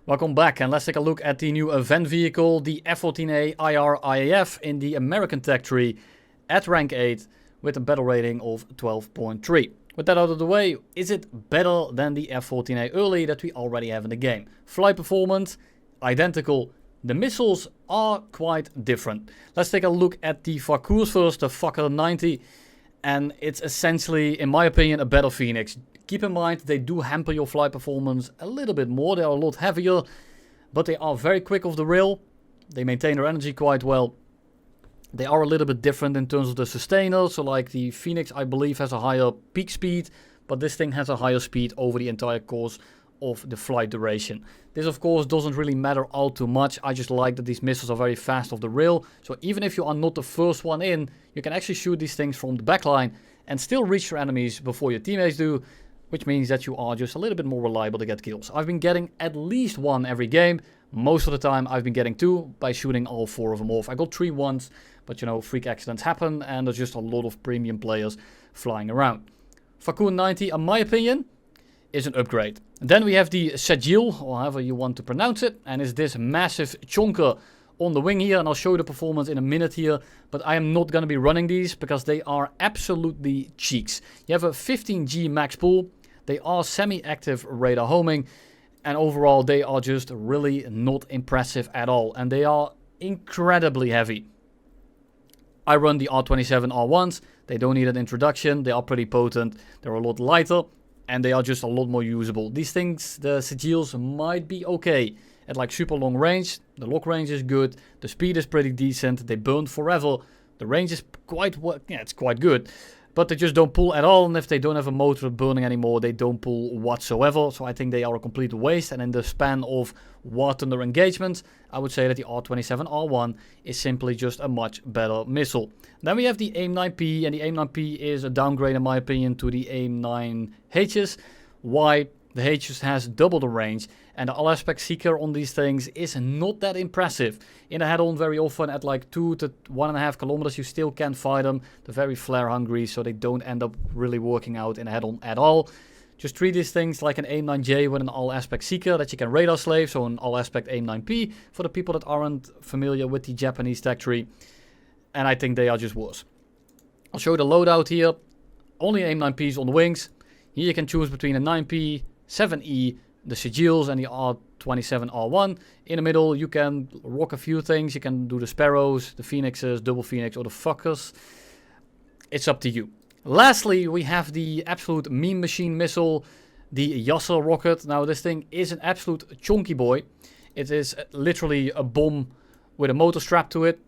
Welcome back, and let's take a look at the new event vehicle, the F-14A IRIAF in the American tech tree at rank 8 with a battle rating of 12.3. With that out of the way, is it better than the F-14A early that we already have in the game? Flight performance, identical. The missiles are quite different. Let's take a look at the Farkour first, the Farkour 90, and it's essentially, in my opinion, a better Phoenix. Keep in mind, they do hamper your flight performance a little bit more. They are a lot heavier, but they are very quick off the rail. They maintain their energy quite well. They are a little bit different in terms of the sustainer. So like the Phoenix, I believe, has a higher peak speed, but this thing has a higher speed over the entire course of the flight duration. This, of course, doesn't really matter all too much. I just like that these missiles are very fast off the rail. So even if you are not the first one in, you can actually shoot these things from the backline and still reach your enemies before your teammates do, which means that you are just a little bit more reliable to get kills. I've been getting at least one every game. Most of the time I've been getting two by shooting all four of them off. I got 3 once, but you know, freak accidents happen and there's just a lot of premium players flying around. Farkour 90, in my opinion, is an upgrade. And then we have the Sagil, or however you want to pronounce it, and it's this massive chonker on the wing here, and I'll show you the performance in a minute here, but I am not going to be running these because they are absolutely cheeks. You have a 15G max pull. They are semi-active radar homing, and overall they are just really not impressive at all, and they are incredibly heavy. I run the R27R1s, they don't need an introduction, they are pretty potent, they're a lot lighter, and they are just a lot more usable. These things, the Sigils, might be okay at like super long range. The lock range is good, the speed is pretty decent, they burn forever, the range is quite, yeah, it's quite good. But they just don't pull at all, and if they don't have a motor burning anymore, they don't pull whatsoever. So I think they are a complete waste, and in the span of War Thunder engagements, I would say that the R27R1 is simply just a much better missile. Then we have the AIM-9P, and the AIM-9P is a downgrade in my opinion to the AIM-9Hs. Why? The H has double the range, and the all-aspect seeker on these things is not that impressive. In a head-on, very often at like 2 to 1.5 kilometers, you still can't fight them. They're very flare-hungry, so they don't end up really working out in a head-on at all. Just treat these things like an AIM-9J with an all-aspect seeker that you can radar slave, so an all-aspect AIM-9P for the people that aren't familiar with the Japanese tech tree. And I think they are just worse. I'll show you the loadout here. Only AIM-9Ps on the wings. Here you can choose between a 9P, 7E, the Sigils and the R27R1. In the middle you can rock a few things. You can do the Sparrows, the Phoenixes, Double Phoenix or the Fuckers. It's up to you. Lastly, we have the absolute meme machine missile, the Yasser rocket. Now this thing is an absolute chunky boy. It is literally a bomb with a motor strapped to it.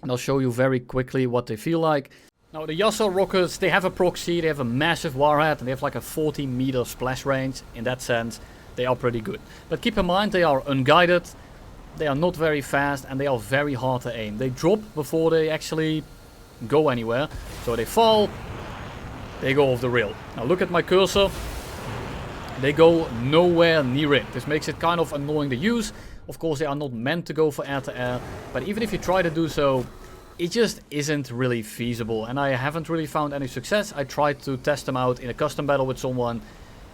And I'll show you very quickly what they feel like. Now the Yasser rockets, they have a proxy, they have a massive warhead, and they have like a 40-meter splash range. In that sense, they are pretty good. But keep in mind, they are unguided, they are not very fast, and they are very hard to aim. They drop before they actually go anywhere. So they fall, they go off the rail. Now look at my cursor, they go nowhere near it. This makes it kind of annoying to use. Of course, they are not meant to go for air-to-air, but even if you try to do so, it just isn't really feasible, and I haven't really found any success. I tried to test them out in a custom battle with someone,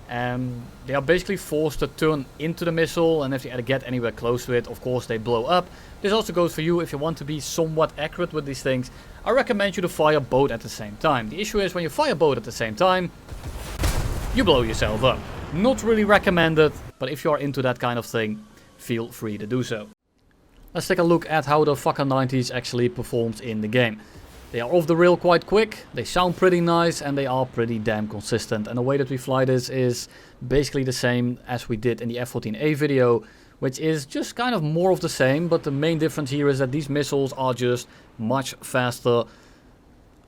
and they are basically forced to turn into the missile, and if they get anywhere close to it, of course they blow up. This also goes for you if you want to be somewhat accurate with these things. I recommend you to fire both at the same time. The issue is when you fire both at the same time, you blow yourself up. Not really recommended, but if you are into that kind of thing, feel free to do so. Let's take a look at how the Farkour 90s actually performs in the game. They are off the rail quite quick, they sound pretty nice, and they are pretty damn consistent. And the way that we fly this is basically the same as we did in the F-14A video, which is just kind of more of the same, but the main difference here is that these missiles are just much faster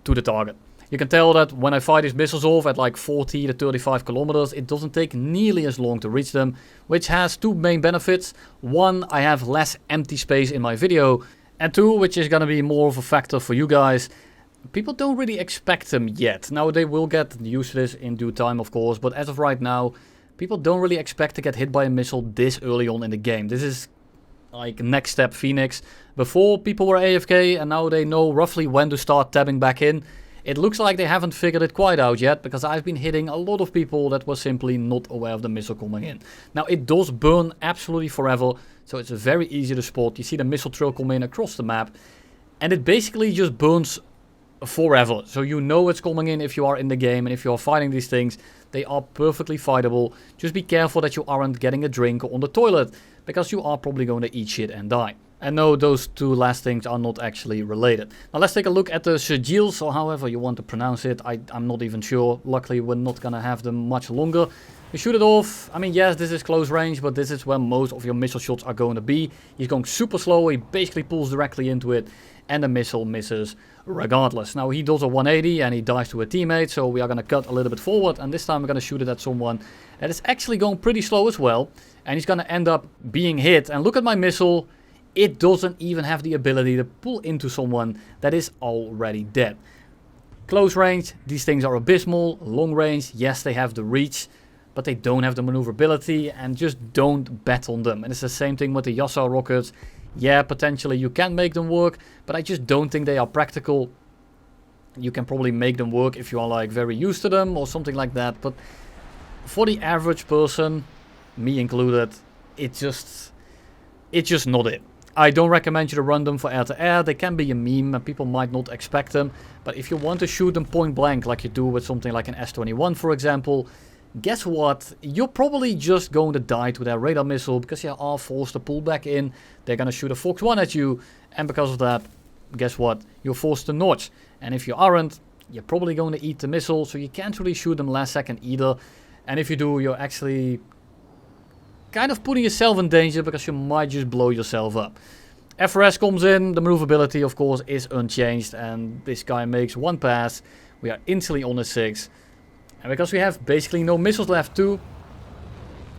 to the target. You can tell that when I fire these missiles off at like 40 to 35 kilometers, it doesn't take nearly as long to reach them, which has 2 main benefits. 1, I have less empty space in my video, and 2, which is going to be more of a factor for you guys, people don't really expect them yet. Now they will get used to this in due time, of course, but as of right now, people don't really expect to get hit by a missile this early on in the game. This is like next step Phoenix. Before people were AFK, and now they know roughly when to start tabbing back in. It looks like they haven't figured it quite out yet, because I've been hitting a lot of people that were simply not aware of the missile coming in. Now, it does burn absolutely forever, so it's very easy to spot. You see the missile trail come in across the map, and it basically just burns forever. So you know it's coming in if you are in the game, and if you are fighting these things, they are perfectly fightable. Just be careful that you aren't getting a drink on the toilet, because you are probably going to eat shit and die. And no, those two last things are not actually related. Now let's take a look at the sigils, or however you want to pronounce it. I'm not even sure. Luckily, we're not going to have them much longer. We shoot it off. I mean, yes, this is close range, but this is where most of your missile shots are going to be. He's going super slow. He basically pulls directly into it, and the missile misses regardless. Now, he does a 180, and he dives to a teammate, so we are going to cut a little bit forward, and this time we're going to shoot it at someone that is actually going pretty slow as well, and he's going to end up being hit. And look at my missile. It doesn't even have the ability to pull into someone that is already dead. Close range, these things are abysmal. Long range, yes, they have the reach, but they don't have the maneuverability, and just don't bet on them. And it's the same thing with the Yasser rockets. Yeah, potentially you can make them work, but I just don't think they are practical. You can probably make them work if you are like very used to them or something like that, but for the average person, me included, it's just not it. I don't recommend you to run them for air-to-air. They can be a meme and people might not expect them. But if you want to shoot them point blank like you do with something like an S-21 for example, guess what? You're probably just going to die to their radar missile because you are forced to pull back in. They're going to shoot a Fox 1 at you, and because of that, guess what? You're forced to notch. And if you aren't, you're probably going to eat the missile, so you can't really shoot them last second either. And if you do, you're actually kind of putting yourself in danger because you might just blow yourself up. FRS comes in, the maneuverability of course is unchanged, and this guy makes one pass. We are instantly on a 6. And because we have basically no missiles left too,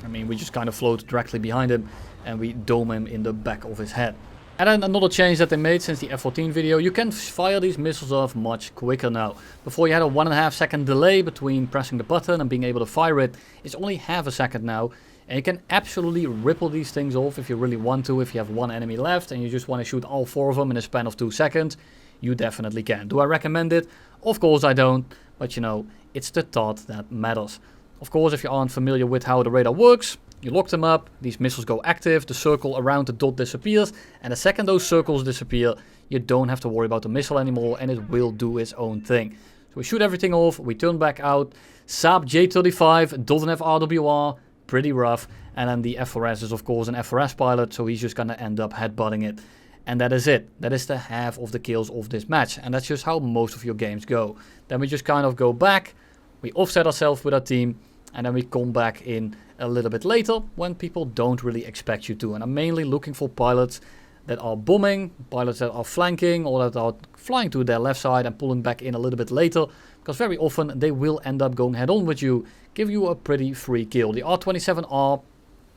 I mean, we just kind of float directly behind him and we dome him in the back of his head. And then another change that they made since the F-14 video, you can fire these missiles off much quicker now. Before you had a 1.5 second delay between pressing the button and being able to fire it. It's only half a second now. And you can absolutely ripple these things off if you really want to. If you have one enemy left and you just want to shoot all 4 of them in a span of 2 seconds, you definitely can. Do I recommend it? Of course I don't. But you know, it's the thought that matters. Of course, if you aren't familiar with how the radar works, you lock them up, these missiles go active, the circle around the dot disappears, and the second those circles disappear, you don't have to worry about the missile anymore, and it will do its own thing. So we shoot everything off, we turn back out. Saab J35 doesn't have RWR, pretty rough, and then the FRS is of course an FRS pilot, so he's just gonna end up headbutting it. And that is it. That is the half of the kills of this match, and that's just how most of your games go. Then we just kind of go back, we offset ourselves with our team, and then we come back in a little bit later when people don't really expect you to. And I'm mainly looking for pilots that are bombing, pilots that are flanking, or that are flying to their left side and pulling back in a little bit later, because very often they will end up going head on with you, give you a pretty free kill. The R27R,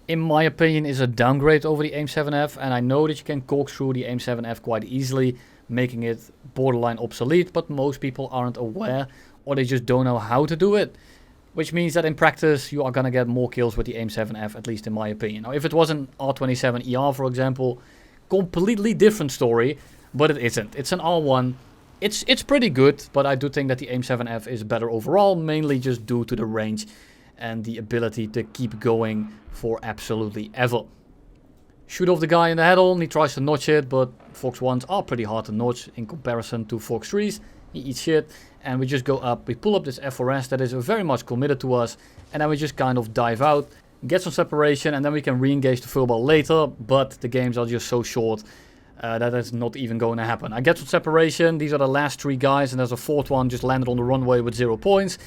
in my opinion, is a downgrade over the AIM-7F, and I know that you can corkscrew the AIM-7F quite easily, making it borderline obsolete, but most people aren't aware, or they just don't know how to do it. Which means that in practice, you are going to get more kills with the AIM-7F, at least in my opinion. Now, if it was an R27ER, for example, completely different story, but it isn't. It's an R1. It's pretty good, but I do think that the AIM-7F is better overall, mainly just due to the range and the ability to keep going for absolutely ever. Shoot off the guy in the head-on, he tries to notch it, but Fox 1s are pretty hard to notch in comparison to Fox 3s. He eats shit, and we just go up, we pull up this FRS that is very much committed to us, and then we just kind of dive out, get some separation, and then we can re-engage the furball later, but the games are just so short that is not even going to happen. I get some separation, these are the last 3 guys, and there's a 4th one just landed on the runway with 0 points,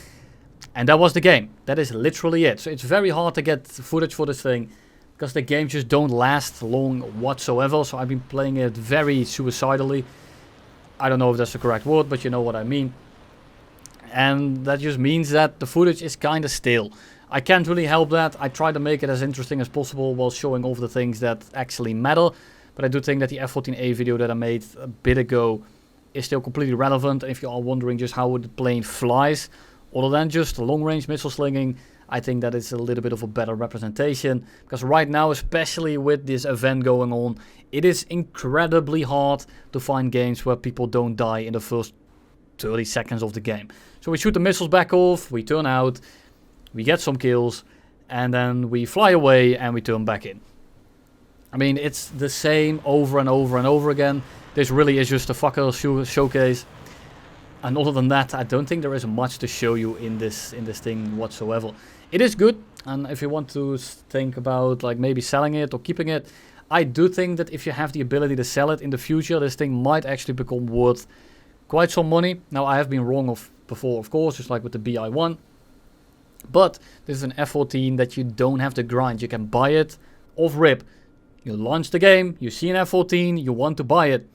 and that was the game. That is literally it. So it's very hard to get footage for this thing, because the games just don't last long whatsoever, so I've been playing it very suicidally. I don't know if that's the correct word, but you know what I mean. And that just means that the footage is kind of stale. I can't really help that. I try to make it as interesting as possible while showing off the things that actually matter. But I do think that the F-14A video that I made a bit ago is still completely relevant. If you are wondering just how the plane flies, other than just long-range missile slinging, I think that it's a little bit of a better representation. Because right now, especially with this event going on, it is incredibly hard to find games where people don't die in the first 30 seconds of the game. So we shoot the missiles back off, we turn out, we get some kills, and then we fly away and we turn back in. I mean, it's the same over and over and over again. This really is just a Farkour showcase. And other than that, I don't think there is much to show you in this thing whatsoever. It is good, and if you want to think about like maybe selling it or keeping it, I do think that if you have the ability to sell it in the future, this thing might actually become worth quite some money. Now, I have been wrong before, of course, just like with the BI-1. But this is an F-14 that you don't have to grind. You can buy it off rip. You launch the game, you see an F-14, you want to buy it.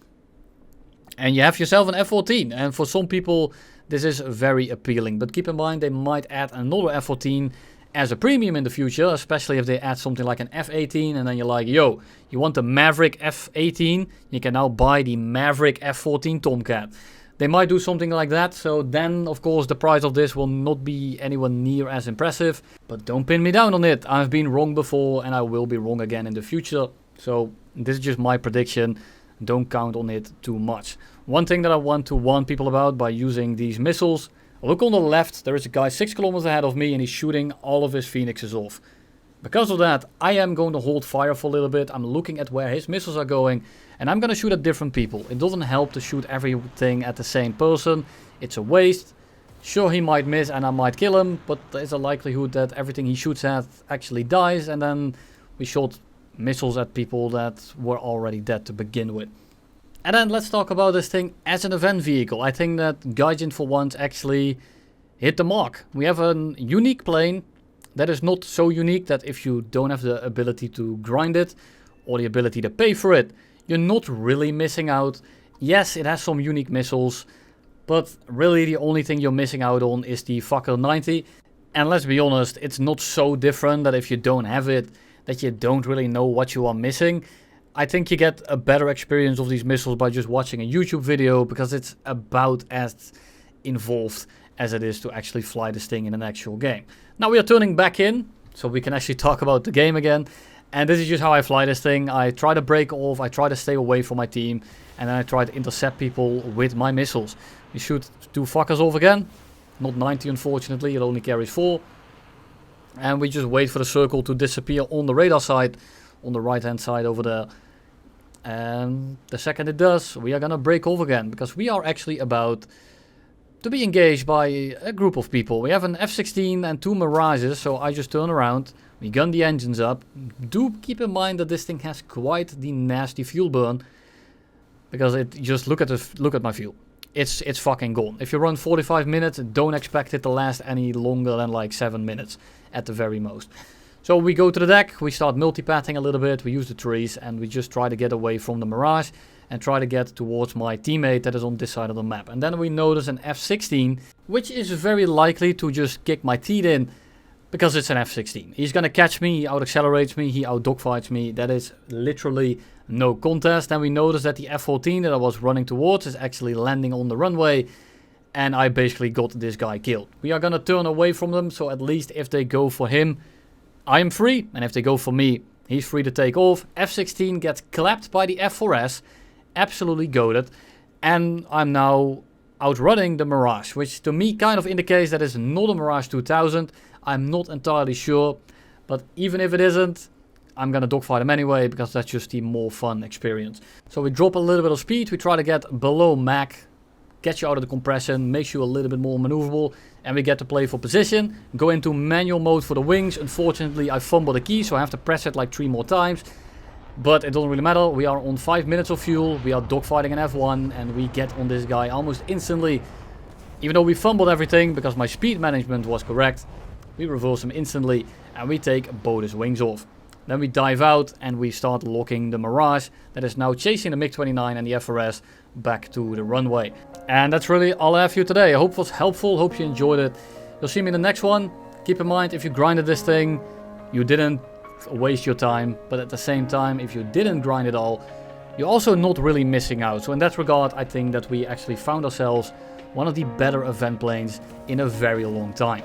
And you have yourself an F-14. And for some people, this is very appealing. But keep in mind, they might add another F-14 as a premium in the future. Especially if they add something like an F-18. And then you're like, yo, you want the Maverick F-18? You can now buy the Maverick F-14 Tomcat. They might do something like that. So then, of course, the price of this will not be anywhere near as impressive. But don't pin me down on it. I've been wrong before and I will be wrong again in the future. So this is just my prediction. Don't count on it too much. One thing that I want to warn people about by using these missiles. Look on the left, there is a guy 6 kilometers ahead of me and he's shooting all of his Phoenixes off. Because of that, I am going to hold fire for a little bit. I'm looking at where his missiles are going and I'm going to shoot at different people. It doesn't help to shoot everything at the same person. It's a waste. Sure, he might miss and I might kill him, but there's a likelihood that everything he shoots at actually dies, and then we shot missiles at people that were already dead to begin with. And then let's talk about this thing as an event vehicle. I think that Gaijin for once actually hit the mark. We have a unique plane that is not so unique that if you don't have the ability to grind it or the ability to pay for it, you're not really missing out. Yes, it has some unique missiles, but really the only thing you're missing out on is the Farkour 90. And let's be honest, it's not so different that if you don't have it, that you don't really know what you are missing. I think you get a better experience of these missiles by just watching a YouTube video, because it's about as involved as it is to actually fly this thing in an actual game. Now we are turning back in, so we can actually talk about the game again. And this is just how I fly this thing. I try to break off, I try to stay away from my team, and then I try to intercept people with my missiles. We shoot 2 Farkours off again. Not 90 unfortunately, it only carries 4. And we just wait for the circle to disappear on the radar side, on the right hand side over there. And the second it does, we are gonna break off again, because we are actually about to be engaged by a group of people. We have an F-16 and 2 Mirages, so I just turn around, we gun the engines up. Do keep in mind that this thing has quite the nasty fuel burn, because it just look at my fuel. It's fucking gone. If you run 45 minutes, don't expect it to last any longer than like 7 minutes at the very most. So we go to the deck, we start multipathing a little bit, we use the trees, and we just try to get away from the Mirage and try to get towards my teammate that is on this side of the map. And then we notice an F-16, which is very likely to just kick my teeth in, because it's an F-16. He's gonna catch me, he out-accelerates me, he out-dogfights me. That is literally no contest. And we notice that the F-14 that I was running towards is actually landing on the runway, and I basically got this guy killed. We are gonna turn away from them, so at least if they go for him, I am free, and if they go for me, he's free to take off. F-16 gets clapped by the F-4S, absolutely goated, and I'm now outrunning the Mirage, which to me kind of indicates that it's not a Mirage 2000. I'm not entirely sure, but even if it isn't, I'm gonna dogfight him anyway, because that's just the more fun experience. So we drop a little bit of speed, we try to get below Mach, get you out of the compression, makes you a little bit more maneuverable, and we get to play for position, go into manual mode for the wings. Unfortunately, I fumbled the key, so I have to press it like 3 more times. But it doesn't really matter, we are on 5 minutes of fuel, we are dogfighting an F1, and we get on this guy almost instantly. Even though we fumbled everything, because my speed management was correct, we reverse him instantly, and we take both his wings off. Then we dive out, and we start locking the Mirage, that is now chasing the MiG-29 and the F-4S back to the runway. And that's really all I have for you today. I hope it was helpful, hope you enjoyed it. You'll see me in the next one. Keep in mind, if you grinded this thing, you didn't waste your time, but at the same time, if you didn't grind it all, you're also not really missing out. So in that regard, I think that we actually found ourselves one of the better event planes in a very long time.